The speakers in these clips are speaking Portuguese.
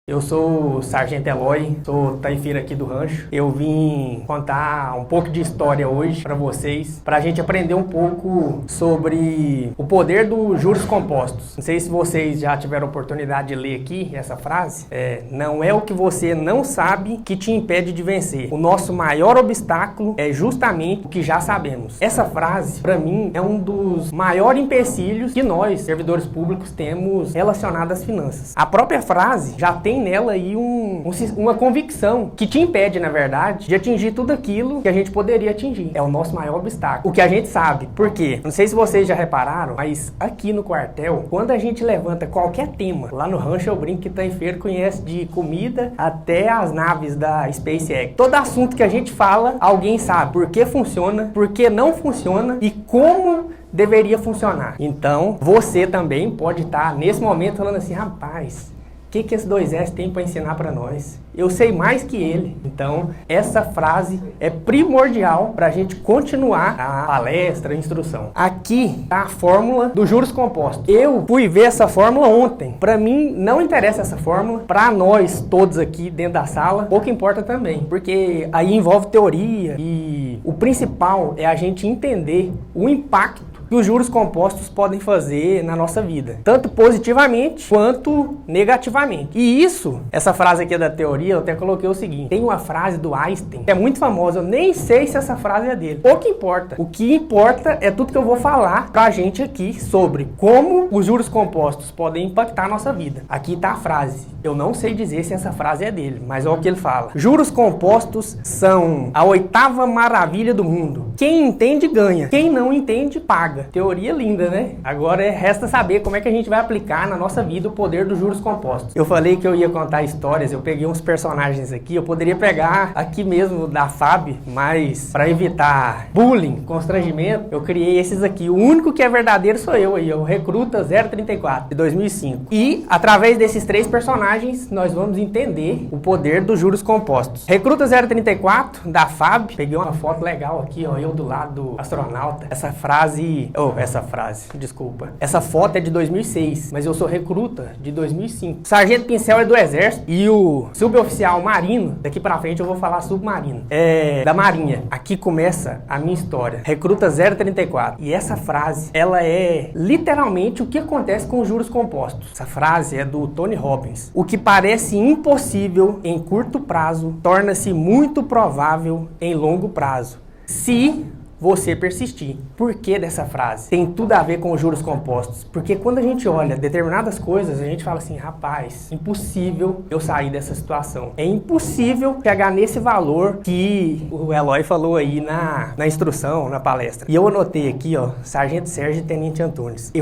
Eu sou o Sargento Eloy, sou taifeiro aqui do rancho. Eu vim contar um pouco de história hoje para vocês, para a gente aprender um pouco sobre o poder dos juros compostos. Não sei se vocês já tiveram a oportunidade de ler aqui essa frase. Não é o que você não sabe que te impede de vencer. O nosso maior obstáculo é justamente o que já sabemos. Essa frase, para mim, é um dos maiores empecilhos que nós, servidores públicos, temos relacionado às finanças. A própria frase já tem nela aí uma convicção que te impede, na verdade, de atingir tudo aquilo que a gente poderia atingir. É o nosso maior obstáculo. O que a gente sabe. Por quê? Não sei se vocês já repararam, mas aqui no quartel, quando a gente levanta qualquer tema, lá no rancho eu brinco que taifeiro conhece de comida até as naves da SpaceX. Todo assunto que a gente fala, alguém sabe por que funciona, por que não funciona e como deveria funcionar. Então, você também pode estar nesse momento falando assim, rapaz, o que esse 2S tem para ensinar para nós? Eu sei mais que ele. Então, essa frase é primordial para a gente continuar a palestra, a instrução. Aqui está a fórmula dos juros compostos. Eu fui ver essa fórmula ontem. Para mim, não interessa essa fórmula. Para nós, todos aqui dentro da sala, pouco importa também. Porque aí envolve teoria e o principal é a gente entender o impacto que os juros compostos podem fazer na nossa vida, tanto positivamente quanto negativamente. E essa frase aqui da teoria, eu até coloquei o seguinte, tem uma frase do Einstein, que é muito famosa, eu nem sei se essa frase é dele. Pouco importa. O que importa é tudo que eu vou falar pra gente aqui sobre como os juros compostos podem impactar a nossa vida. Aqui tá a frase. Eu não sei dizer se essa frase é dele, mas olha o que ele fala. Juros compostos são a 8ª maravilha do mundo. Quem entende, ganha. Quem não entende, paga. Teoria linda, né? Agora resta saber como é que a gente vai aplicar na nossa vida o poder dos juros compostos. Eu falei que eu ia contar histórias, eu peguei uns personagens aqui, eu poderia pegar aqui mesmo da FAB, mas para evitar bullying, constrangimento, eu criei esses aqui. O único que é verdadeiro sou eu aí, o Recruta 034, de 2005. E, através desses 3 personagens, nós vamos entender o poder dos juros compostos. Recruta 034, da FAB, peguei uma foto legal aqui, ó, eu do lado do astronauta. Essa foto é de 2006, mas eu sou recruta de 2005. Sargento Pincel é do Exército e o suboficial marino, daqui pra frente eu vou falar submarino, é da Marinha. Aqui começa a minha história. Recruta 034. E essa frase, ela é literalmente o que acontece com os juros compostos. Essa frase é do Tony Robbins. O que parece impossível em curto prazo torna-se muito provável em longo prazo, se você persistir. Por que dessa frase? Tem tudo a ver com os juros compostos. Porque quando a gente olha determinadas coisas, a gente fala assim, rapaz, impossível eu sair dessa situação. É impossível chegar nesse valor que o Eloy falou aí na instrução, na palestra. E eu anotei aqui, ó, Sargento Sérgio e Tenente Antunes.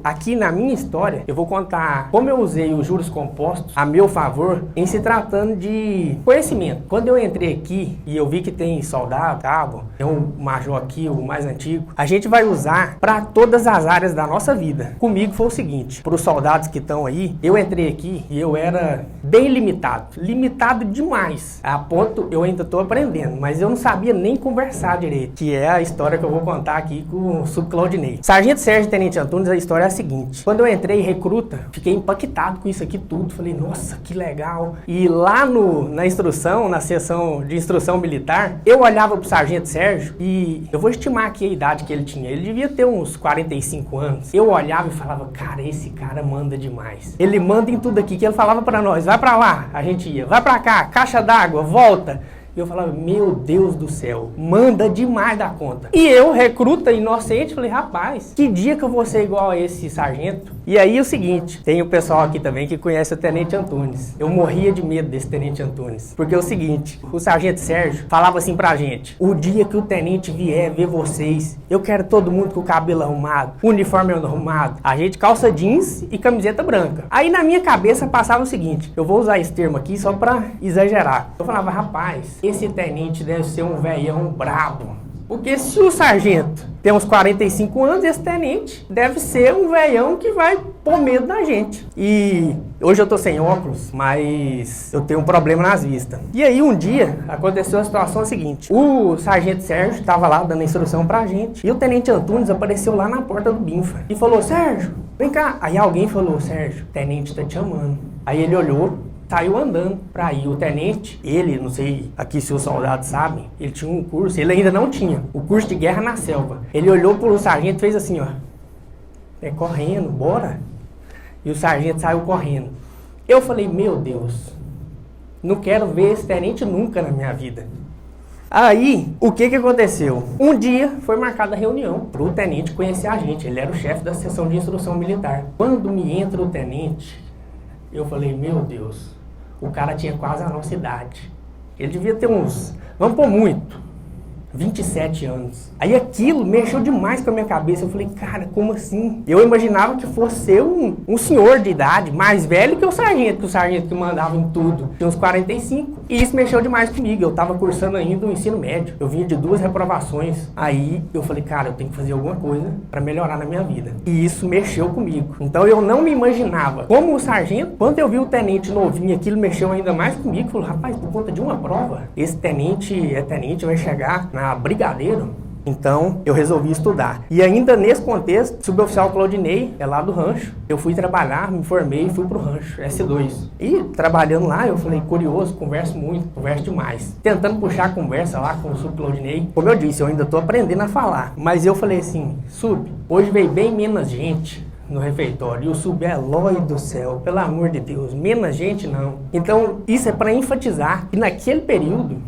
Aqui na minha história, eu vou contar como eu usei os juros compostos a meu favor em se tratando de conhecimento. Quando eu entrei aqui e eu vi que tem soldado, cabo, tem um major aqui, o mais antigo, a gente vai usar para todas as áreas da nossa vida. Comigo foi o seguinte, para os soldados que estão aí, eu entrei aqui e eu era bem limitado demais, a ponto, eu ainda estou aprendendo, mas eu não sabia nem conversar direito, que é a história que eu vou contar aqui com o Subclaudinei. Sargento Sérgio e Tenente Antunes, a história é a seguinte, quando eu entrei recruta, fiquei impactado com isso aqui tudo, falei, nossa, que legal, e lá na instrução, na sessão de instrução militar, eu olhava pro Sargento Sérgio e eu vou estimar aqui a idade que ele tinha. Ele devia ter uns 45 anos. Eu olhava e falava, cara, esse cara manda demais. Ele manda em tudo aqui, que ele falava pra nós, vai pra lá, a gente ia, vai pra cá, caixa d'água, volta. E eu falava, meu Deus do céu, manda demais da conta. E eu, recruta inocente, falei, rapaz, que dia que eu vou ser igual a esse sargento? E aí o seguinte, tem o pessoal aqui também que conhece o Tenente Antunes. Eu morria de medo desse Tenente Antunes. Porque é o seguinte, o Sargento Sérgio falava assim pra gente, o dia que o Tenente vier ver vocês, eu quero todo mundo com o cabelo arrumado, uniforme arrumado, a gente calça jeans e camiseta branca. Aí na minha cabeça passava o seguinte, eu vou usar esse termo aqui só pra exagerar. Eu falava, rapaz, esse tenente deve ser um velhão brabo. Porque se o sargento tem uns 45 anos, esse tenente deve ser um velhão que vai pôr medo da gente. E hoje eu tô sem óculos, mas eu tenho um problema nas vistas. E aí um dia aconteceu a situação seguinte. O Sargento Sérgio estava lá dando instrução pra gente. E o Tenente Antunes apareceu lá na porta do Binfa. E falou, Sérgio, vem cá. Aí alguém falou, Sérgio, o tenente tá te chamando. Aí ele olhou saiu andando pra ir. O tenente, ele, não sei aqui se os soldados sabem, ele tinha um curso, ele ainda não tinha, o curso de guerra na selva. Ele olhou pro sargento e fez assim, ó, correndo, bora. E o sargento saiu correndo. Eu falei, meu Deus, não quero ver esse tenente nunca na minha vida. Aí, o que aconteceu? Um dia foi marcada a reunião para o tenente conhecer a gente. Ele era o chefe da seção de instrução militar. Quando me entra o tenente, eu falei, meu Deus, o cara tinha quase a nossa idade. Ele devia ter uns, vamos pôr muito, 27 anos. Aí aquilo mexeu demais com a minha cabeça. Eu falei, cara, como assim? Eu imaginava que fosse ser um senhor de idade, mais velho que o sargento que mandava em tudo. Tinha uns 45. E isso mexeu demais comigo. Eu tava cursando ainda o ensino médio. Eu vinha de 2 reprovações. Aí eu falei, cara, eu tenho que fazer alguma coisa para melhorar na minha vida. E isso mexeu comigo. Então eu não me imaginava como o sargento. Quando eu vi o tenente novinho, aquilo mexeu ainda mais comigo. Falei, rapaz, por conta de uma prova, esse tenente vai chegar na brigadeiro. Então, eu resolvi estudar. E ainda nesse contexto, suboficial Claudinei, é lá do rancho. Eu fui trabalhar, me formei e fui pro rancho, S2. E trabalhando lá, eu falei, curioso, converso muito, converso demais. Tentando puxar a conversa lá com o sub Claudinei. Como eu disse, eu ainda tô aprendendo a falar. Mas eu falei assim, sub, hoje veio bem menos gente no refeitório. E o sub é Lói do céu, pelo amor de Deus, menos gente não. Então, isso é para enfatizar que naquele período,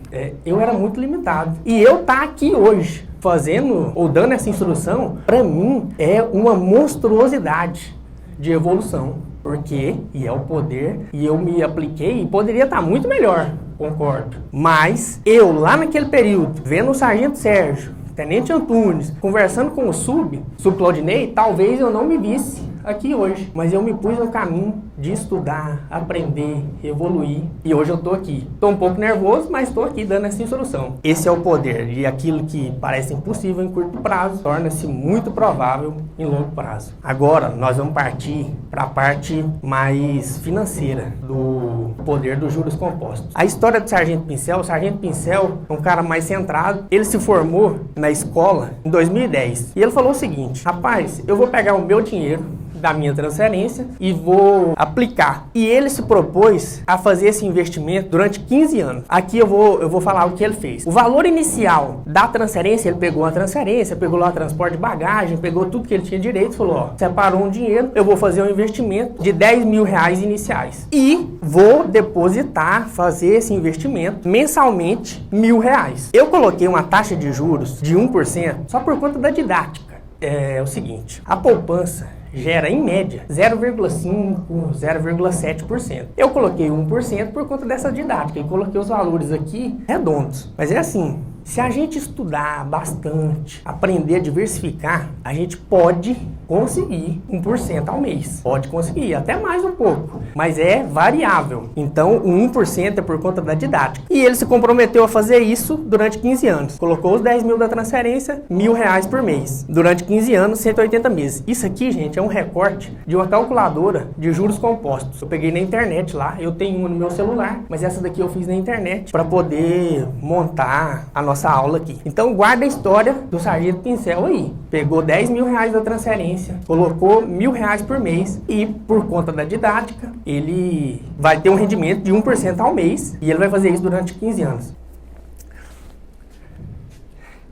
eu era muito limitado. E eu tá aqui hoje, fazendo ou dando essa instrução, para mim é uma monstruosidade de evolução. Porque, e é o poder, e eu me apliquei e poderia estar muito melhor, concordo. Mas eu lá naquele período, vendo o sargento Sérgio, tenente Antunes, conversando com o sub Claudinei, talvez eu não me visse aqui hoje. Mas eu me pus no caminho de estudar, aprender, evoluir. E hoje eu tô aqui. Tô um pouco nervoso, mas tô aqui dando essa instrução. Esse é o poder. E aquilo que parece impossível em curto prazo, torna-se muito provável em longo prazo. Agora, nós vamos partir para a parte mais financeira do poder dos juros compostos. A história do Sargento Pincel, o Sargento Pincel é um cara mais centrado. Ele se formou na escola em 2010. E ele falou o seguinte, rapaz, eu vou pegar o meu dinheiro da minha transferência e vou aplicar. E ele se propôs a fazer esse investimento durante 15 anos. Aqui eu vou falar o que ele fez. O valor inicial da transferência, ele pegou a transferência, pegou lá o transporte de bagagem, pegou tudo que ele tinha direito e falou, ó, separou um dinheiro, eu vou fazer um investimento de R$10.000 iniciais. E vou depositar, fazer esse investimento mensalmente R$1.000. Eu coloquei uma taxa de juros de 1% só por conta da didática. É o seguinte, a poupança gera, em média, 0,5%, 0,7%. Eu coloquei 1% por conta dessa didática e coloquei os valores aqui redondos. Mas é assim, se a gente estudar bastante, aprender a diversificar, a gente pode conseguir 1% ao mês. Pode conseguir, até mais um pouco, mas é variável. Então, o 1% é por conta da didática. E ele se comprometeu a fazer isso durante 15 anos. Colocou os 10 mil da transferência, R$1.000 por mês. Durante 15 anos, 180 meses. Isso aqui, gente, é um recorte de uma calculadora de juros compostos. Eu peguei na internet lá, eu tenho uma no meu celular, mas essa daqui eu fiz na internet para poder montar a nossa aula aqui. Então, guarda a história do Sargento Pincel aí. Pegou R$10.000 da transferência, colocou R$1.000 por mês e, por conta da didática, ele vai ter um rendimento de 1% ao mês e ele vai fazer isso durante 15 anos.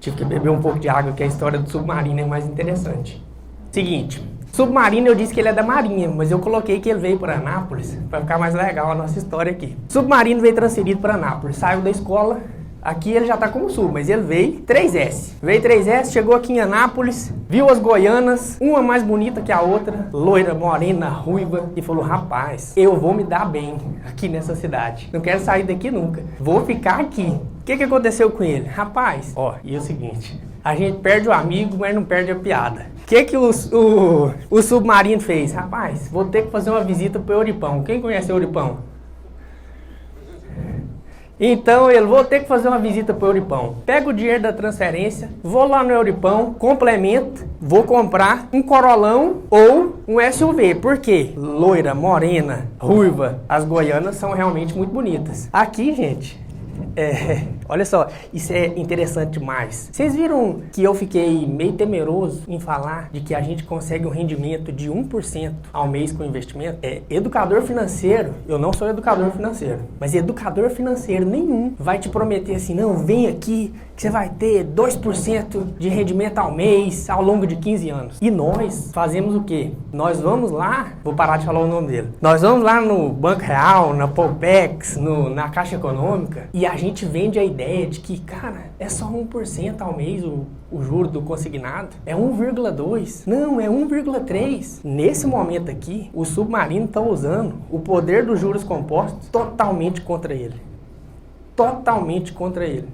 Tive que beber um pouco de água, que a história do submarino é mais interessante. Seguinte, submarino eu disse que ele é da Marinha, mas eu coloquei que ele veio para Anápolis, para ficar mais legal a nossa história aqui. Submarino veio transferido para Anápolis, saiu da escola. Aqui ele já tá como sul, mas ele veio 3S. Veio 3S, chegou aqui em Anápolis, viu as goianas, uma mais bonita que a outra, loira, morena, ruiva, e falou, rapaz, eu vou me dar bem aqui nessa cidade. Não quero sair daqui nunca. Vou ficar aqui. O que aconteceu com ele? Rapaz, ó, e é o seguinte, a gente perde o amigo, mas não perde a piada. O que o submarino fez? Rapaz, vou ter que fazer uma visita pro Euripão. Quem conhece o Euripão? Então eu vou ter que fazer uma visita para o Euripão. Pego o dinheiro da transferência, vou lá no Euripão, complemento, vou comprar um Corolão ou um SUV. Por quê? Loira, morena, ruiva, as goianas são realmente muito bonitas. Aqui, gente, Olha só, isso é interessante demais. Vocês viram que eu fiquei meio temeroso em falar de que a gente consegue um rendimento de 1% ao mês com investimento? Educador financeiro, eu não sou educador financeiro, mas educador financeiro nenhum vai te prometer assim, não, vem aqui que você vai ter 2% de rendimento ao mês ao longo de 15 anos. E nós fazemos o quê? Nós vamos lá, vou parar de falar o nome dele, nós vamos lá no Banco Real, na Poupex, na Caixa Econômica, e a gente vende a ideia de que, cara, é só 1% ao mês o juro do consignado, é 1,2%, não, é 1,3%. Nesse momento aqui, o Submarino está usando o poder dos juros compostos totalmente contra ele. Totalmente contra ele.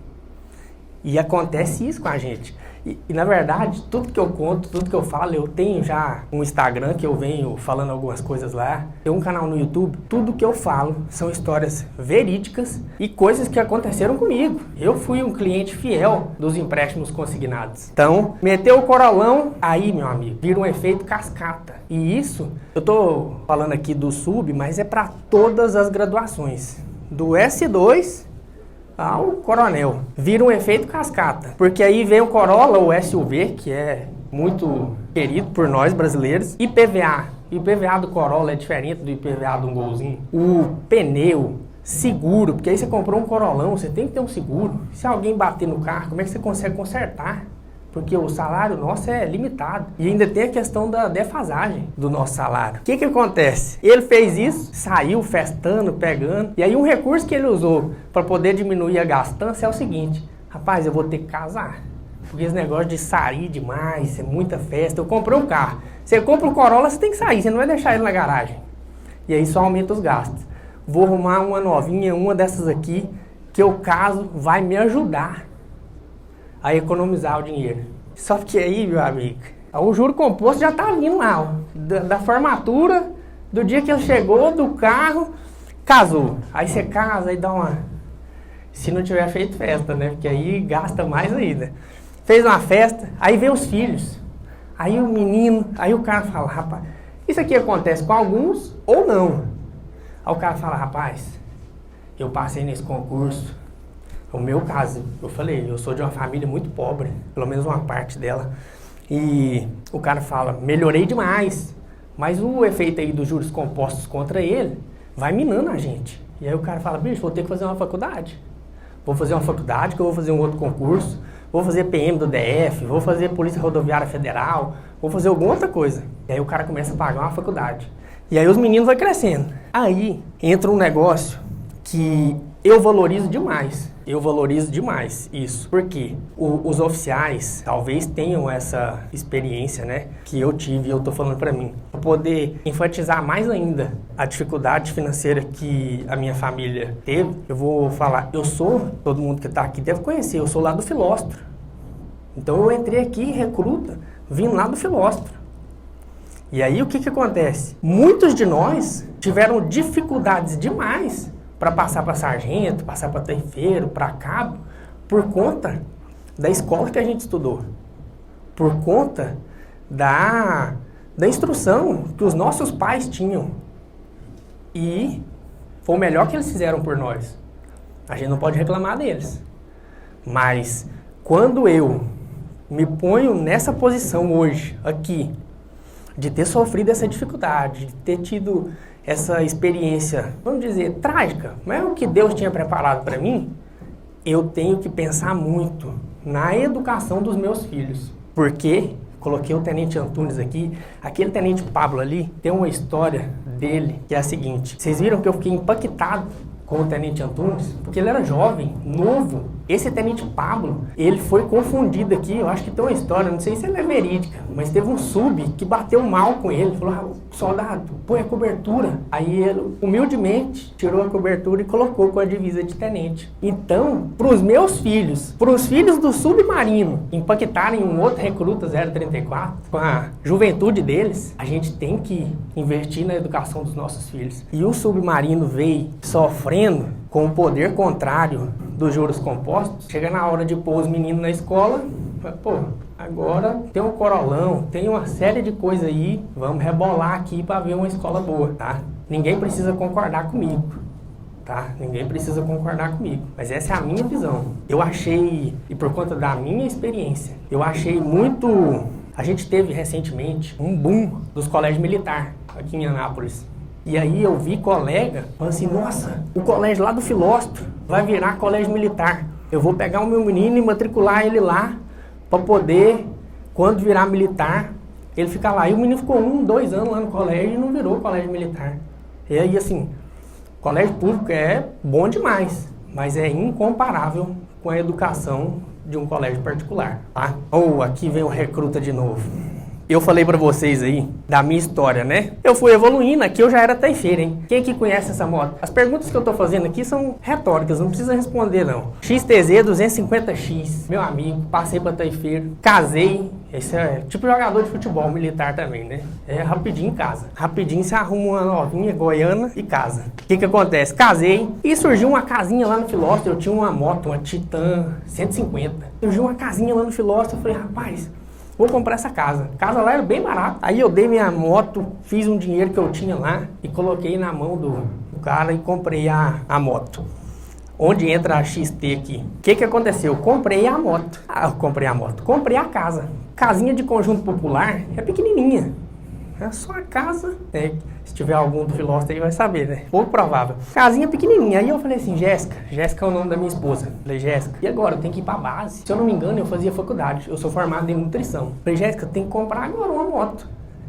E acontece isso com a gente. E na verdade, tudo que eu conto, tudo que eu falo, eu tenho já um Instagram que eu venho falando algumas coisas lá, tem um canal no YouTube, tudo que eu falo são histórias verídicas e coisas que aconteceram comigo. Eu fui um cliente fiel dos empréstimos consignados. Então, meteu o corolão, aí, meu amigo, vira um efeito cascata. E isso, eu tô falando aqui do sub, mas é para todas as graduações. Do S2 ao coronel. Vira um efeito cascata. Porque aí vem o Corolla, o SUV, que é muito querido por nós brasileiros, IPVA. O IPVA do Corolla é diferente do IPVA de um Golzinho. O pneu, seguro, porque aí você comprou um Corolão, você tem que ter um seguro. Se alguém bater no carro, como é que você consegue consertar? Porque o salário nosso é limitado. E ainda tem a questão da defasagem do nosso salário. O que acontece? Ele fez isso, saiu festando, pegando. E aí um recurso que ele usou para poder diminuir a gastança é o seguinte. Rapaz, eu vou ter que casar. Porque esse negócio de sair demais, é muita festa. Eu comprei um carro. Você compra um Corolla, você tem que sair. Você não vai deixar ele na garagem. E aí só aumenta os gastos. Vou arrumar uma novinha, uma dessas aqui, que eu caso, vai me ajudar a economizar o dinheiro. Só que aí, meu amigo, o juro composto já tá vindo lá, ó, da formatura, do dia que ele chegou, do carro, casou. Aí você casa, aí dá uma... Se não tiver feito festa, né? Porque aí gasta mais ainda. Fez uma festa, aí vem os filhos. Aí o menino, aí o cara fala, rapaz, isso aqui acontece com alguns ou não. Aí o cara fala, rapaz, eu passei nesse concurso. O meu caso, eu falei, eu sou de uma família muito pobre, pelo menos uma parte dela. E o cara fala, melhorei demais. Mas o efeito aí dos juros compostos contra ele vai minando a gente. E aí o cara fala, bicho, vou ter que fazer uma faculdade. Vou fazer uma faculdade, que eu vou fazer um outro concurso. Vou fazer PM do DF, vou fazer Polícia Rodoviária Federal, vou fazer alguma outra coisa. E aí o cara começa a pagar uma faculdade. E aí os meninos vão crescendo. Aí entra um negócio que eu valorizo demais. Eu valorizo demais isso. Porque os oficiais talvez tenham essa experiência, né? Que eu tive e eu tô falando pra mim. Pra poder enfatizar mais ainda a dificuldade financeira que a minha família teve, eu vou falar, todo mundo que tá aqui deve conhecer, eu sou lá do Filóstro. Então eu entrei aqui em recruta, vim lá do Filóstro. E aí o que acontece? Muitos de nós tiveram dificuldades demais para passar para sargento, passar para taifeiro, para cabo, por conta da escola que a gente estudou, por conta da instrução que os nossos pais tinham. E foi o melhor que eles fizeram por nós. A gente não pode reclamar deles. Mas quando eu me ponho nessa posição hoje, aqui, de ter sofrido essa dificuldade, de ter tido essa experiência, vamos dizer, trágica, não é o que Deus tinha preparado para mim, eu tenho que pensar muito na educação dos meus filhos. Porque, coloquei o Tenente Antunes aqui, aquele Tenente Pablo ali, tem uma história dele que é a seguinte. Vocês viram que eu fiquei impactado com o Tenente Antunes, porque ele era jovem, novo. Esse Tenente Pablo, ele foi confundido aqui, eu acho que tem uma história, não sei se ela é verídica, mas teve um sub que bateu mal com ele, falou, soldado, põe a cobertura. Aí ele, humildemente, tirou a cobertura e colocou com a divisa de tenente. Então, para os meus filhos, para os filhos do submarino, impactarem um outro recruta 034, com a juventude deles, a gente tem que investir na educação dos nossos filhos. E o submarino veio sofrendo com o poder contrário dos juros compostos, chega na hora de pôr os meninos na escola, pô, agora tem um corolão, tem uma série de coisas aí, vamos rebolar aqui para ver uma escola boa, tá? Ninguém precisa concordar comigo, tá? Ninguém precisa concordar comigo, mas essa é a minha visão. Eu achei, e por conta da minha experiência, eu achei muito... A gente teve recentemente um boom dos colégios militares aqui em Anápolis. E aí eu vi colega falando assim, nossa, o colégio lá do Filósofo vai virar colégio militar. Eu vou pegar o meu menino e matricular ele lá para poder, quando virar militar, ele ficar lá. E o menino ficou 1, 2 anos lá no colégio e não virou colégio militar. E aí assim, colégio público é bom demais, mas é incomparável com a educação de um colégio particular, tá? Ou aqui vem o recruta de novo. Eu falei pra vocês aí da minha história, né? Eu fui evoluindo, aqui eu já era taifeiro, hein? Quem aqui conhece essa moto? As perguntas que eu tô fazendo aqui são retóricas, não precisa responder não. XTZ 250X, meu amigo, passei pra taifeiro, casei. Esse é tipo jogador de futebol militar também, né? É rapidinho em casa. Rapidinho você arruma uma novinha, goiana e casa. O que acontece? Casei e surgiu uma casinha lá no Filósofo. Eu tinha uma moto, uma Titan 150. Surgiu uma casinha lá no Filósofo. Eu falei, rapaz, vou comprar essa casa. A casa lá era bem barata. Aí eu dei minha moto, fiz um dinheiro que eu tinha lá e coloquei na mão do cara e comprei a moto. Onde entra a XT aqui? O que aconteceu? Comprei a moto. Comprei a casa. Casinha de conjunto popular é pequenininha. É só a casa. Se tiver algum do Filósofo aí vai saber, né? Pouco provável. Casinha pequenininha. Aí eu falei assim, Jéssica é o nome da minha esposa. Falei, Jéssica, e agora? Eu tenho que ir pra base. Se eu não me engano, eu fazia faculdade. Eu sou formado em nutrição. Falei, Jéssica, tem que comprar agora uma moto.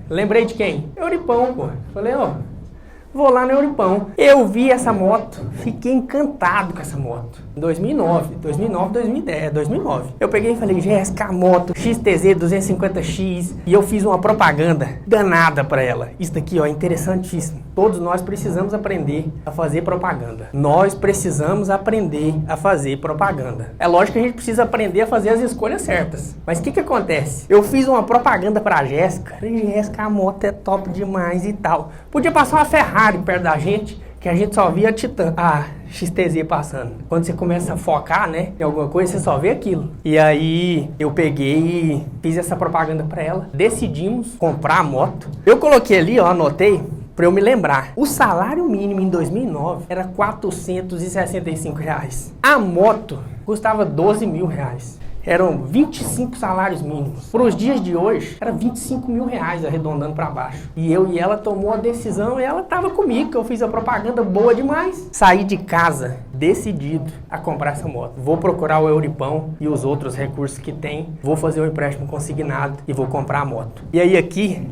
Lembrei de quem? Euripão, pô. Falei, vou lá no Euripão. Eu vi essa moto, fiquei encantado com essa moto. 2009, 2010, 2009. Eu peguei e falei, Jéssica, a moto XTZ 250X. E eu fiz uma propaganda danada pra ela. Isso daqui, é interessantíssimo. Todos nós precisamos aprender a fazer propaganda. Nós precisamos aprender a fazer propaganda. É lógico que a gente precisa aprender a fazer as escolhas certas. Mas o que acontece? Eu fiz uma propaganda pra Jéssica. Falei, Jéssica, a moto é top demais e tal. Podia passar uma Ferrari perto da gente, que a gente só via a XTZ passando. Quando você começa a focar, né, em alguma coisa, você só vê aquilo. E aí eu peguei e fiz essa propaganda pra ela. Decidimos comprar a moto. Eu coloquei ali, anotei, pra eu me lembrar. O salário mínimo em 2009 era R$465. A moto custava R$12 mil. Eram 25 salários mínimos. Para os dias de hoje, era R$25 mil, arredondando para baixo. E eu e ela tomou a decisão e ela estava comigo, que eu fiz a propaganda boa demais. Saí de casa decidido a comprar essa moto. Vou procurar o Euripão e os outros recursos que tem. Vou fazer um empréstimo consignado e vou comprar a moto. E aí aqui,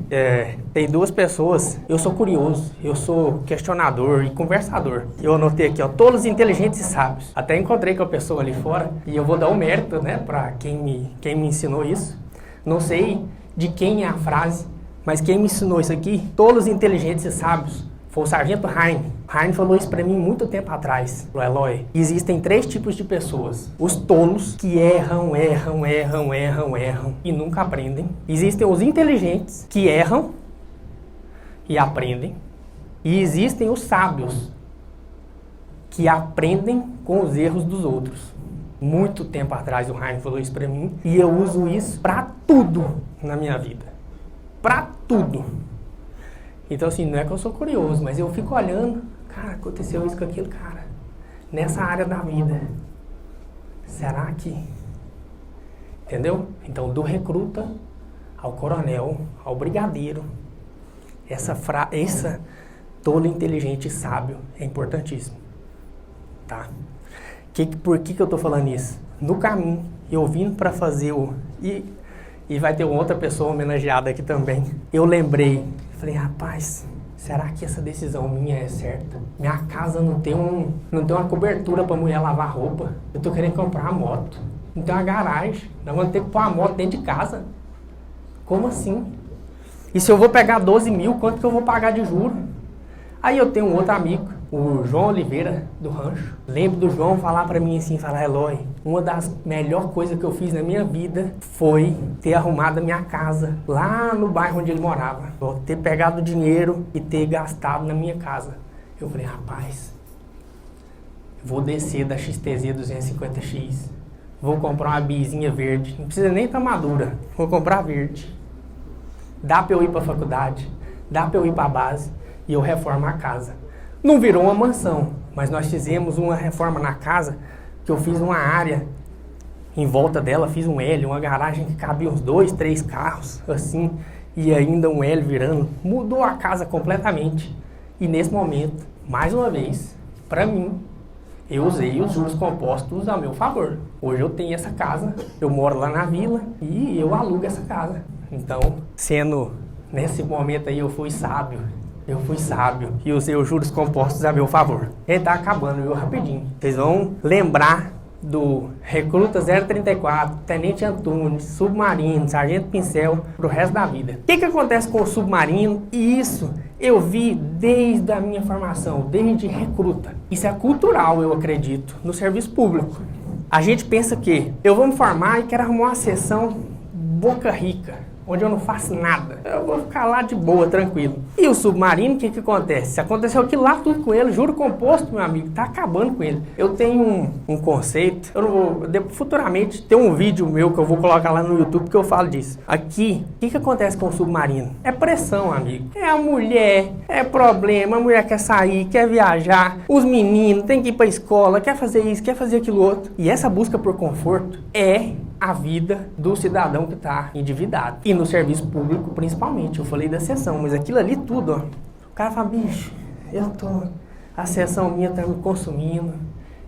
tem duas pessoas. Eu sou curioso, eu sou questionador e conversador. Eu anotei aqui, tolos inteligentes e sábios. Até encontrei com a pessoa ali fora e eu vou dar o mérito, né, para quem me ensinou isso. Não sei de quem é a frase, mas quem me ensinou isso aqui, tolos inteligentes e sábios, foi o Sargento Heine. Heine falou isso pra mim muito tempo atrás. Falou, Eloy, existem 3 tipos de pessoas. Os tolos que erram e nunca aprendem. Existem os inteligentes que erram e aprendem. E existem os sábios que aprendem com os erros dos outros. Muito tempo atrás o Heine falou isso pra mim e eu uso isso pra tudo na minha vida. Pra tudo. Então assim, não é que eu sou curioso, mas eu fico olhando, cara, aconteceu isso com aquilo, cara, nessa área da vida. Será que... Entendeu? Então, do recruta ao coronel, ao brigadeiro, essa tolo, inteligente e sábio é importantíssimo. Tá? Por que eu tô falando isso? No caminho, eu vindo para fazer e vai ter outra pessoa homenageada aqui também. Eu lembrei, falei, rapaz, será que essa decisão minha é certa? Minha casa não tem uma cobertura para mulher lavar roupa. Eu tô querendo comprar uma moto. Não tem uma garagem. Nós vamos ter que pôr uma moto dentro de casa. Como assim? E se eu vou pegar 12 mil, quanto que eu vou pagar de juros? Aí eu tenho um outro amigo, o João Oliveira, do Rancho. Lembro do João falar pra mim assim, falar, Eloy, uma das melhores coisas que eu fiz na minha vida foi ter arrumado a minha casa lá no bairro onde ele morava. Ter pegado o dinheiro e ter gastado na minha casa. Eu falei, rapaz, vou descer da XTZ 250X, vou comprar uma bizinha verde, não precisa nem estar madura, vou comprar verde. Dá pra eu ir pra faculdade, dá pra eu ir pra base e eu reformo a casa. Não virou uma mansão, mas nós fizemos uma reforma na casa, que eu fiz uma área em volta dela, fiz um L, uma garagem que cabia uns 2, 3 carros, assim, e ainda um L virando. Mudou a casa completamente. E nesse momento, mais uma vez, para mim, eu usei os juros compostos a meu favor. Hoje eu tenho essa casa, eu moro lá na vila e eu alugo essa casa. Então, nesse momento aí eu fui sábio e usei os juros compostos a meu favor. Ele tá acabando, viu, rapidinho. Vocês vão lembrar do Recruta 034, Tenente Antunes, Submarino, Sargento Pincel pro resto da vida. O que acontece com o Submarino? E isso eu vi desde a minha formação, desde recruta. Isso é cultural, eu acredito, no serviço público. A gente pensa que eu vou me formar e quero arrumar uma sessão boca rica, onde eu não faço nada. Eu vou ficar lá de boa, tranquilo. E o Submarino, o que acontece? Aconteceu aquilo lá tudo com ele, juro composto, meu amigo, tá acabando com ele. Eu tenho um conceito, eu não vou, futuramente tem um vídeo meu que eu vou colocar lá no YouTube que eu falo disso. Aqui, o que acontece com o Submarino? É pressão, amigo. É a mulher, é problema, a mulher quer sair, quer viajar, os meninos têm que ir pra escola, quer fazer isso, quer fazer aquilo outro. E essa busca por conforto é a vida do cidadão que está endividado. E no serviço público, principalmente. Eu falei da sessão, mas aquilo ali tudo, ó. O cara fala, bicho, a sessão minha tá me consumindo,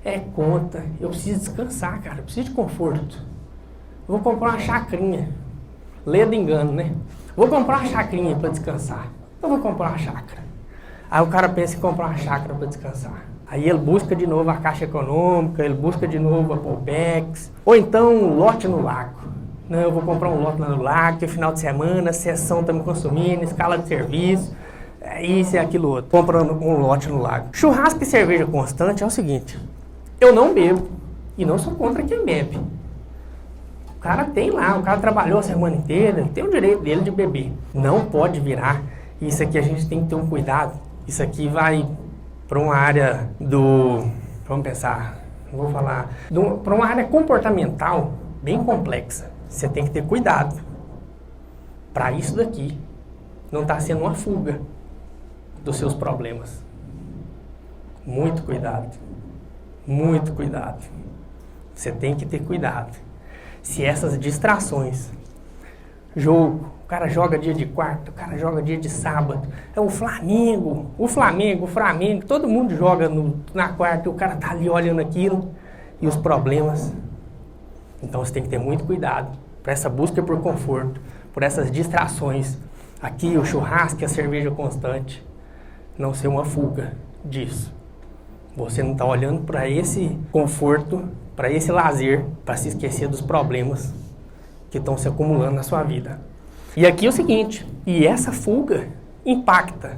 é conta, eu preciso descansar, cara, eu preciso de conforto. Eu vou comprar uma chacrinha. Lê do engano, né? Vou comprar uma chacrinha para descansar. Eu vou comprar uma chácara. Aí o cara pensa em comprar uma chácara para descansar. Aí ele busca de novo a Caixa Econômica, ele busca de novo a Polpex, ou então um lote no lago. Não, eu vou comprar um lote lá no lago, que é final de semana, a sessão está me consumindo, escala de serviço, é isso e aquilo outro. Comprando um lote no lago. Churrasco e cerveja constante é o seguinte, eu não bebo e não sou contra quem bebe. O cara tem lá, o cara trabalhou a semana inteira, tem o direito dele de beber. Não pode virar, isso aqui a gente tem que ter um cuidado, isso aqui vai para uma área vamos pensar, não vou falar, para uma área comportamental bem complexa. Você tem que ter cuidado para isso daqui não estar sendo uma fuga dos seus problemas. Muito cuidado, muito cuidado. Você tem que ter cuidado. Se essas distrações, jogo, o cara joga dia de quarta, o cara joga dia de sábado, é o Flamengo, todo mundo joga na quarta e o cara tá ali olhando aquilo e os problemas. Então você tem que ter muito cuidado para essa busca por conforto, por essas distrações. Aqui o churrasco e a cerveja constante, não ser uma fuga disso. Você não está olhando para esse conforto, para esse lazer, para se esquecer dos problemas que estão se acumulando na sua vida. E aqui é o seguinte, e essa fuga impacta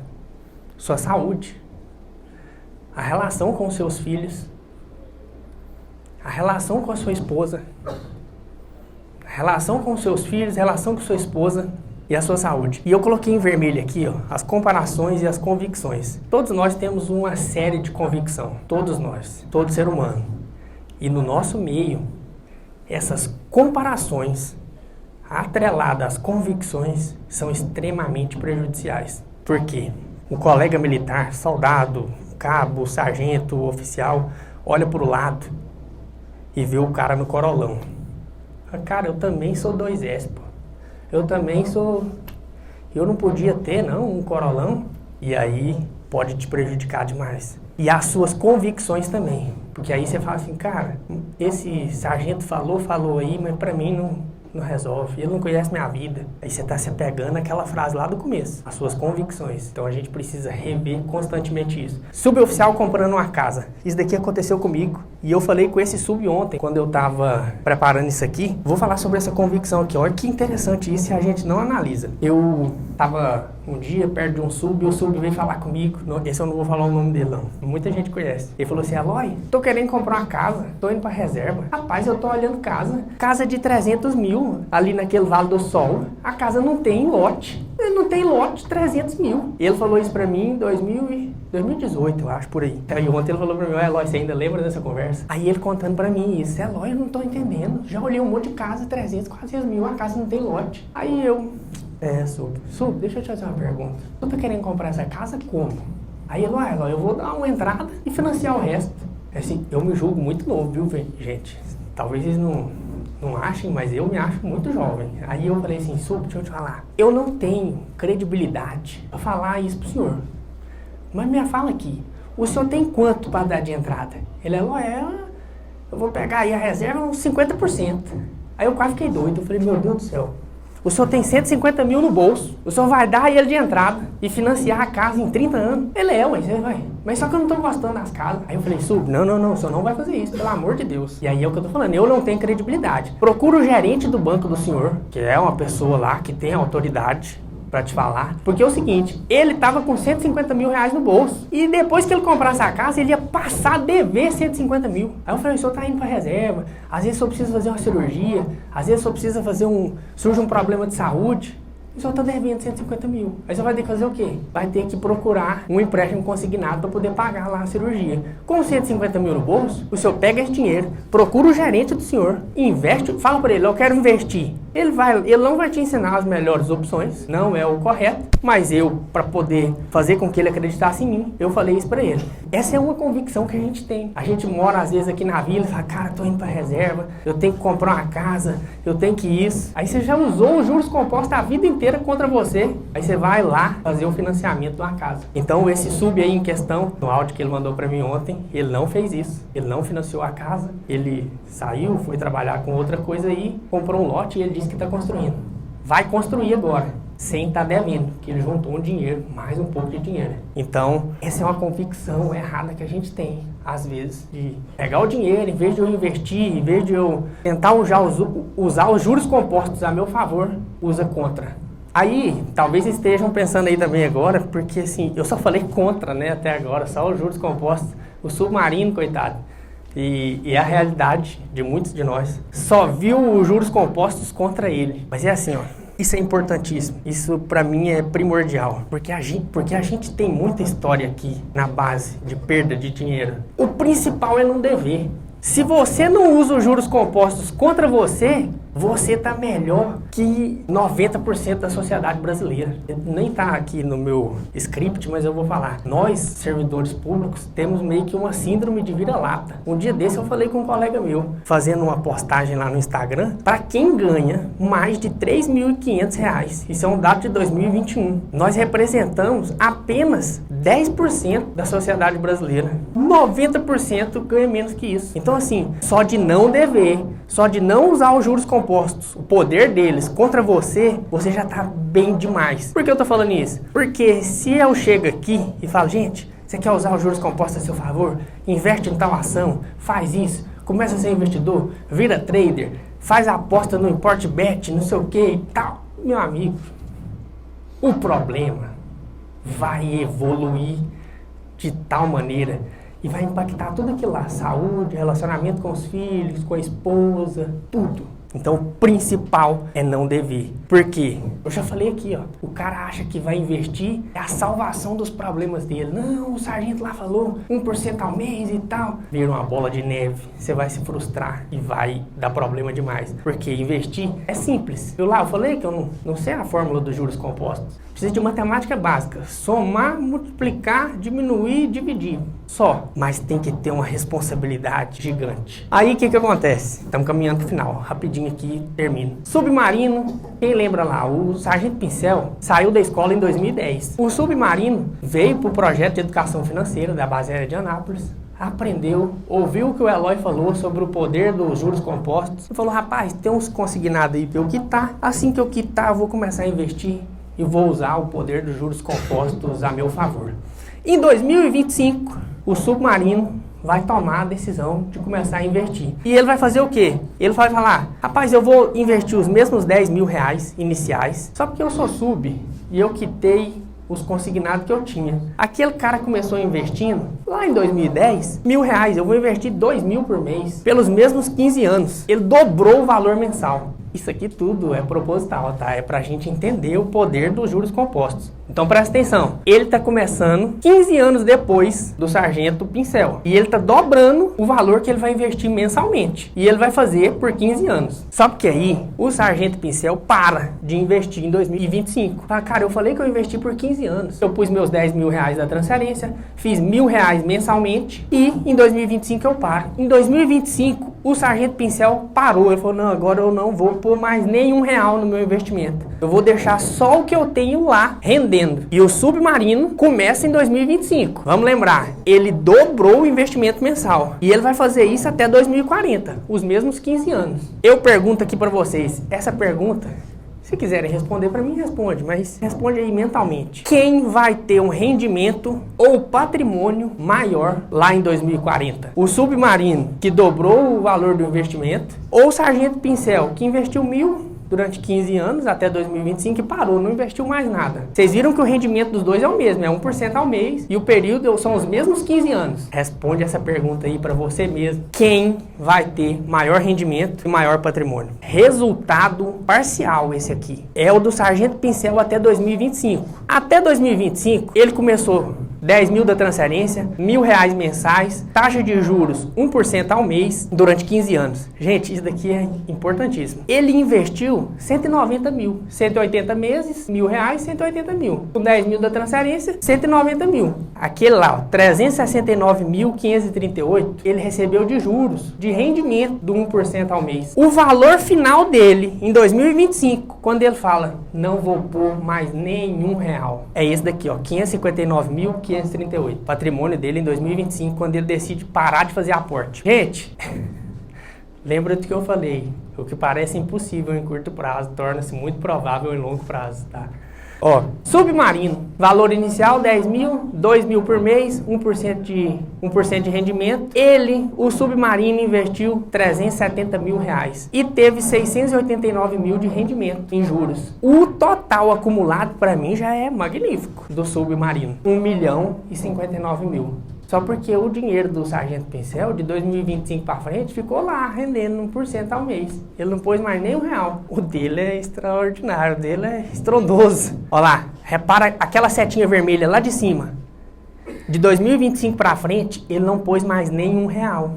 sua saúde, a relação com os seus filhos, a relação com a sua esposa, a relação com os seus filhos, a relação com sua esposa e a sua saúde. E eu coloquei em vermelho aqui, ó, as comparações e as convicções. Todos nós temos uma série de convicção, todos nós, todo ser humano. E no nosso meio, essas comparações atreladas às convicções são extremamente prejudiciais. Por quê? O colega militar, soldado, cabo, sargento, oficial, olha para o lado e vê o cara no corolão. Cara, eu também sou 2S, pô. Eu também sou... Eu não podia ter, não, um corolão. E aí pode te prejudicar demais. E as suas convicções também. Porque aí você fala assim, cara, esse sargento falou aí, mas pra mim não resolve. Ele não conhece minha vida. Aí você tá se apegando àquela frase lá do começo. As suas convicções. Então a gente precisa rever constantemente isso. Suboficial comprando uma casa. Isso daqui aconteceu comigo. E eu falei com esse sub ontem, quando eu tava preparando isso aqui. Vou falar sobre essa convicção aqui. Olha que interessante isso e a gente não analisa. Eu tava um dia perto de um sub e o sub veio falar comigo. Esse eu não vou falar o nome dele, não. Muita gente conhece. Ele falou assim, Eloy, tô querendo comprar uma casa. Tô indo pra reserva. Rapaz, eu tô olhando casa. Casa de 300 mil. Ali naquele Vale do Sol. A casa não tem lote. Não tem lote de 300 mil. Ele falou isso pra mim em 2018, eu acho, por aí. Aí ontem ele falou pra mim, Eloy, você ainda lembra dessa conversa? Aí ele contando pra mim isso. Eloy, eu não tô entendendo. Já olhei um monte de casa, 300, 400 mil. A casa não tem lote. Aí eu... Sub, deixa eu te fazer uma pergunta. Tu tá querendo comprar essa casa como? Aí ele, eu vou dar uma entrada e financiar o resto. Assim, eu me julgo muito novo, viu, gente? Talvez eles não achem, mas eu me acho muito jovem. Aí eu falei assim, Sub, deixa eu te falar. Eu não tenho credibilidade pra falar isso pro senhor. Mas me fala aqui, o senhor tem quanto para dar de entrada? Ele falou, eu vou pegar aí a reserva uns 50%. Aí eu quase fiquei doido, eu falei, meu Deus do céu. O senhor tem 150 mil no bolso, o senhor vai dar ele de entrada e financiar a casa em 30 anos? Ele você vai. Mas só que eu não tô gostando das casas. Aí eu falei, Sub, não, o senhor não vai fazer isso, pelo amor de Deus. E aí é o que eu tô falando, eu não tenho credibilidade. Procura o gerente do banco do senhor, que é uma pessoa lá que tem autoridade pra te falar, porque é o seguinte, ele tava com 150 mil reais no bolso, e depois que ele comprasse a casa, ele ia passar a dever 150 mil. Aí eu falei, o senhor tá indo pra reserva, às vezes só precisa fazer uma cirurgia, às vezes só precisa fazer surge um problema de saúde, o senhor tá devendo 150 mil. Aí você vai ter que fazer o quê? Vai ter que procurar um empréstimo consignado para poder pagar lá a cirurgia. Com 150 mil no bolso, o senhor pega esse dinheiro, procura o gerente do senhor, investe, fala para ele, eu quero investir. Ele não vai te ensinar as melhores opções, não é o correto, mas eu, para poder fazer com que ele acreditasse em mim, eu falei isso para ele. Essa é uma convicção que a gente tem. A gente mora às vezes aqui na vila e fala, cara, tô indo para reserva, eu tenho que comprar uma casa, eu tenho que isso. Aí você já usou os juros compostos a vida inteira contra você. Aí você vai lá fazer o financiamento de uma casa. Então esse Sub aí em questão, no áudio que ele mandou para mim ontem, ele não fez isso. Ele não financiou a casa, ele saiu, foi trabalhar com outra coisa aí, comprou um lote e ele disse que está construindo. Vai construir agora, sem estar devendo, que ele juntou um dinheiro, mais um pouco de dinheiro. Então, essa é uma convicção errada que a gente tem, às vezes, de pegar o dinheiro, em vez de eu investir, em vez de eu tentar usar os juros compostos a meu favor, usa contra. Aí, talvez estejam pensando aí também agora, porque assim, eu só falei contra, né, até agora, só os juros compostos, o submarino, coitado. E a realidade de muitos de nós só viu os juros compostos contra ele. Mas é assim, isso é importantíssimo. Isso pra mim é primordial. Porque a gente tem muita história aqui na base de perda de dinheiro. O principal é não dever. Se você não usa os juros compostos contra você, você tá melhor que 90% da sociedade brasileira. Nem tá aqui no meu script, mas eu vou falar. Nós, servidores públicos, temos meio que uma síndrome de vira-lata. Um dia desse eu falei com um colega meu, fazendo uma postagem lá no Instagram, para quem ganha mais de R$3.500. Isso é um dado de 2021. Nós representamos apenas 10% da sociedade brasileira. 90% ganha menos que isso. Então assim, só de não dever, só de não usar os juros compostos, o poder deles contra você, você já tá bem demais. Por que eu tô falando isso? Porque se eu chego aqui e falo, gente, você quer usar os juros compostos a seu favor? Investe em tal ação, faz isso, começa a ser investidor, vira trader, faz a aposta no import bet, não sei o que e tal. Meu amigo, o problema vai evoluir de tal maneira e vai impactar tudo aquilo lá, saúde, relacionamento com os filhos, com a esposa, tudo. Então, o principal é não dever. Por quê? Eu já falei aqui, o cara acha que vai investir, é a salvação dos problemas dele. Não, o sargento lá falou 1% ao mês e tal. Vira uma bola de neve, você vai se frustrar e vai dar problema demais. Porque investir é simples. Eu falei que eu não sei a fórmula dos juros compostos. Precisa de matemática básica. Somar, multiplicar, diminuir, dividir. Só. Mas tem que ter uma responsabilidade gigante. Aí o que acontece? Estamos caminhando para o final. Rapidinho aqui, termino. Submarino, quem lembra lá? O Sargento Pincel saiu da escola em 2010. O Submarino veio para o projeto de educação financeira da base aérea de Anápolis. Aprendeu, ouviu o que o Eloy falou sobre o poder dos juros compostos. E falou, rapaz, tem uns consignados aí para eu quitar. Assim que eu quitar, eu vou começar a investir. E vou usar o poder dos juros compostos a meu favor. Em 2025, o Submarino vai tomar a decisão de começar a investir. E ele vai fazer o quê? Ele vai falar, rapaz, eu vou investir os mesmos R$10.000 iniciais, só porque eu sou sub e eu quitei os consignados que eu tinha. Aquele cara começou investindo, lá em 2010, R$1.000, eu vou investir R$2.000 por mês, pelos mesmos 15 anos. Ele dobrou o valor mensal. Isso aqui tudo é proposital, tá? É pra gente entender o poder dos juros compostos. Então presta atenção, ele tá começando 15 anos depois do Sargento Pincel. E ele tá dobrando o valor que ele vai investir mensalmente. E ele vai fazer por 15 anos. Só que aí, o Sargento Pincel para de investir em 2025. Fala, cara, eu falei que eu investi por 15 anos. Eu pus meus 10 mil reais da transferência, fiz R$1.000 mensalmente e em 2025 eu paro. Em 2025, o Sargento Pincel parou. Ele falou, não, agora eu não vou pôr mais nenhum real no meu investimento. Eu vou deixar só o que eu tenho lá rendendo. E o Submarino começa em 2025. Vamos lembrar, ele dobrou o investimento mensal. E ele vai fazer isso até 2040, os mesmos 15 anos. Eu pergunto aqui para vocês, essa pergunta, se quiserem responder para mim, responde, mas responde aí mentalmente. Quem vai ter um rendimento ou patrimônio maior lá em 2040? O Submarino, que dobrou o valor do investimento, ou o Sargento Pincel, que investiu 1.000 durante 15 anos, até 2025, e parou, não investiu mais nada. Vocês viram que o rendimento dos dois é o mesmo, é 1% ao mês, e o período são os mesmos 15 anos. Responde essa pergunta aí para você mesmo. Quem vai ter maior rendimento e maior patrimônio? Resultado parcial esse aqui. É o do Sargento Pincel até 2025. Até 2025, ele começou 10 mil da transferência, R$1.000 mensais, taxa de juros 1% ao mês durante 15 anos. Gente, isso daqui é importantíssimo. Ele investiu 190 mil, 180 meses, R$1.000, 180 mil. Com 10 mil da transferência, 190 mil. Aquele lá, 369.538, ele recebeu de juros, de rendimento do 1% ao mês. O valor final dele em 2025, quando ele fala, não vou pôr mais nenhum real, é esse daqui, ó, 559.538. Patrimônio dele em 2025, quando ele decide parar de fazer aporte. Gente, lembra do que eu falei, o que parece impossível em curto prazo torna-se muito provável em longo prazo, tá? Ó, Submarino, valor inicial 10 mil, 2 mil por mês, 1% de rendimento. O Submarino investiu 370 mil reais e teve 689 mil de rendimento em juros. O total acumulado para mim já é magnífico do Submarino, 1.059.000. Só porque o dinheiro do Sargento Pincel, de 2025 para frente, ficou lá, rendendo 1% ao mês. Ele não pôs mais nem R$1. O dele é extraordinário, o dele é estrondoso. Olha lá, repara aquela setinha vermelha lá de cima. De 2025 para frente, ele não pôs mais nem R$1.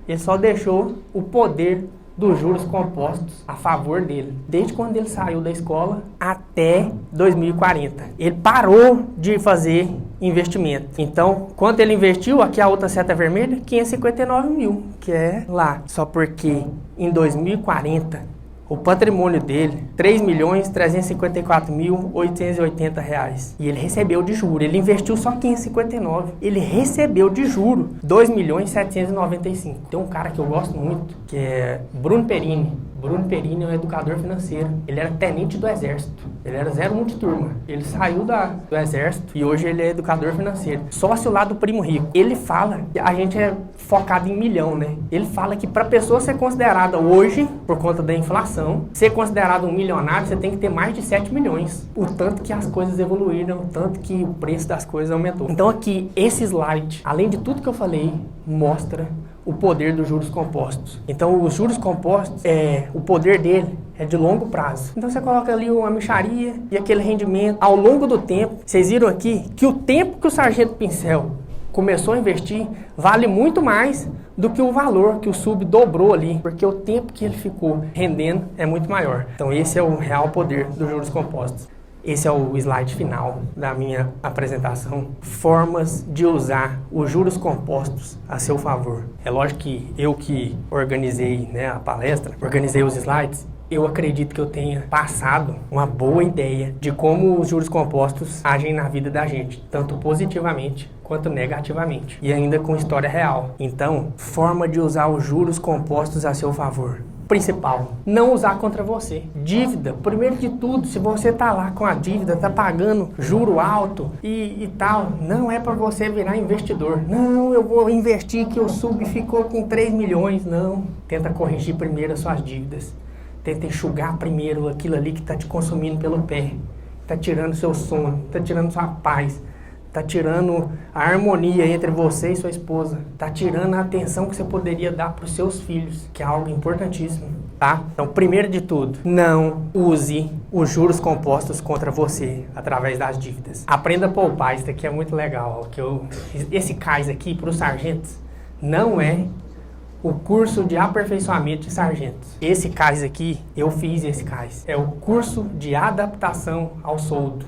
Ele só deixou o poder dos juros compostos a favor dele, desde quando ele saiu da escola até 2040. Ele parou de fazer investimento. Então, quanto ele investiu, aqui a outra seta vermelha, 559 mil, que é lá. Só porque em 2040, o patrimônio dele, R$3.354.880. E ele recebeu de juro. Ele investiu só 559. Ele recebeu de juro R$2.795. Tem um cara que eu gosto muito, que é Bruno Perini. Bruno Perini é um educador financeiro. Ele era tenente do Exército. Ele era 01 de turma. Ele saiu do Exército e hoje ele é educador financeiro. Sócio lá do Primo Rico. Ele fala que a gente é focado em milhão, né? Ele fala que para pessoa ser considerada hoje, por conta da inflação, ser considerado um milionário, você tem que ter mais de 7 milhões. O tanto que as coisas evoluíram, o tanto que o preço das coisas aumentou. Então aqui, esse slide, além de tudo que eu falei, mostra o poder dos juros compostos. Então, os juros compostos, o poder dele é de longo prazo. Então, você coloca ali uma mixaria e aquele rendimento ao longo do tempo. Vocês viram aqui que o tempo que o Sargento Pincel começou a investir vale muito mais do que o valor que o Sub dobrou ali, porque o tempo que ele ficou rendendo é muito maior. Então, esse é o real poder dos juros compostos. Esse é o slide final da minha apresentação. Formas de usar os juros compostos a seu favor. É lógico que eu que organizei, né, a palestra, organizei os slides, eu acredito que eu tenha passado uma boa ideia de como os juros compostos agem na vida da gente, tanto positivamente quanto negativamente, e ainda com história real. Então, forma de usar os juros compostos a seu favor. Principal, não usar contra você. Dívida, primeiro de tudo, se você tá lá com a dívida, tá pagando juro alto e tal, não é para você virar investidor. Não, eu vou investir que o Sub ficou com 3 milhões. Não, tenta corrigir primeiro as suas dívidas. Tenta enxugar primeiro aquilo ali que tá te consumindo pelo pé. Tá tirando seu sono, tá tirando sua paz. Tá tirando a harmonia entre você e sua esposa. Tá tirando a atenção que você poderia dar para os seus filhos, que é algo importantíssimo. tá? Então, primeiro de tudo, não use os juros compostos contra você através das dívidas. Aprenda a poupar, isso daqui é muito legal. Esse CAIS aqui, para os sargentos, não é o curso de aperfeiçoamento de sargentos. Esse CAIS aqui, eu fiz esse CAIS. É o curso de adaptação ao soldo.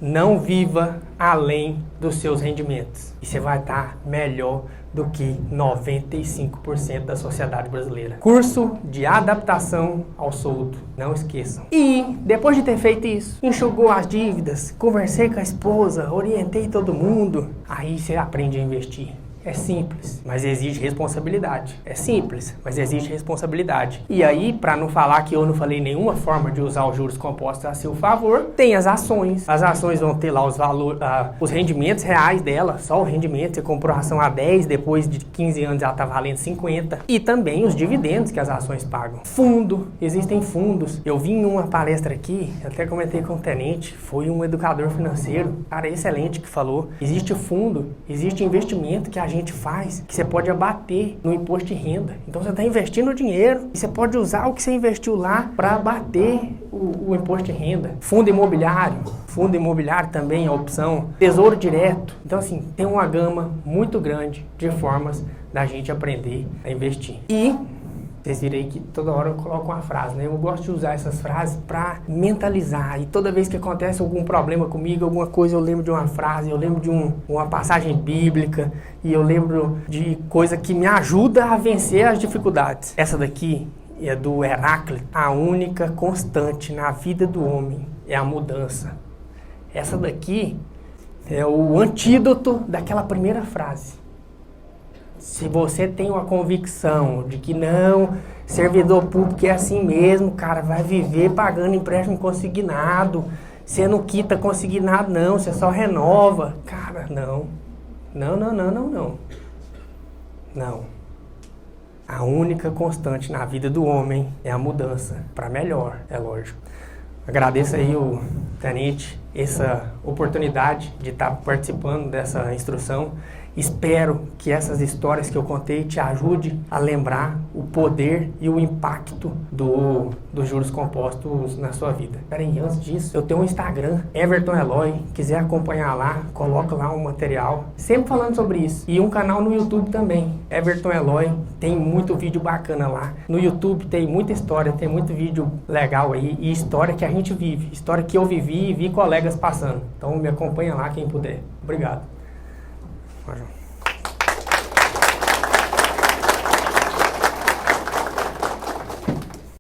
Não viva além dos seus rendimentos. E você vai estar melhor do que 95% da sociedade brasileira. Curso de adaptação ao soldo. Não esqueçam. E depois de ter feito isso, enxugou as dívidas, conversei com a esposa, orientei todo mundo, aí você aprende a investir. É simples, mas exige responsabilidade. É simples, mas exige responsabilidade. E aí, para não falar que eu não falei nenhuma forma de usar os juros compostos a seu favor, tem as ações. As ações vão ter lá os rendimentos reais dela, só o rendimento. Você comprou a ação a 10, depois de 15 anos ela está valendo 50. E também os dividendos que as ações pagam. Fundo, existem fundos. Eu vi em uma palestra aqui, até comentei com o tenente, foi um educador financeiro, cara excelente que falou. Existe fundo, existe investimento que a gente faz, que você pode abater no imposto de renda. Então você está investindo dinheiro e você pode usar o que você investiu lá para abater o imposto de renda. Fundo imobiliário também é opção. Tesouro direto. Então assim, tem uma gama muito grande de formas da gente aprender a investir. E vocês viram aí que toda hora eu coloco uma frase, né? Eu gosto de usar essas frases para mentalizar. E toda vez que acontece algum problema comigo, alguma coisa, eu lembro de uma frase, eu lembro de uma passagem bíblica, e eu lembro de coisa que me ajuda a vencer as dificuldades. Essa daqui é do Heráclito. A única constante na vida do homem é a mudança. Essa daqui é o antídoto daquela primeira frase. Se você tem uma convicção de que não, servidor público é assim mesmo, cara, vai viver pagando empréstimo consignado, você não quita consignado não, você só renova. Cara, não. Não. A única constante na vida do homem é a mudança, para melhor, é lógico. Agradeço aí o tenente essa oportunidade de estar participando dessa instrução. Espero que essas histórias que eu contei te ajudem a lembrar o poder e o impacto dos juros compostos na sua vida. Peraí, antes disso, eu tenho um Instagram, Everton Eloy, quiser acompanhar lá, coloca lá um material, sempre falando sobre isso. E um canal no YouTube também, Everton Eloy, tem muito vídeo bacana lá. No YouTube tem muita história, tem muito vídeo legal aí, e história que a gente vive, história que eu vivi e vi colegas passando. Então me acompanha lá quem puder. Obrigado. João.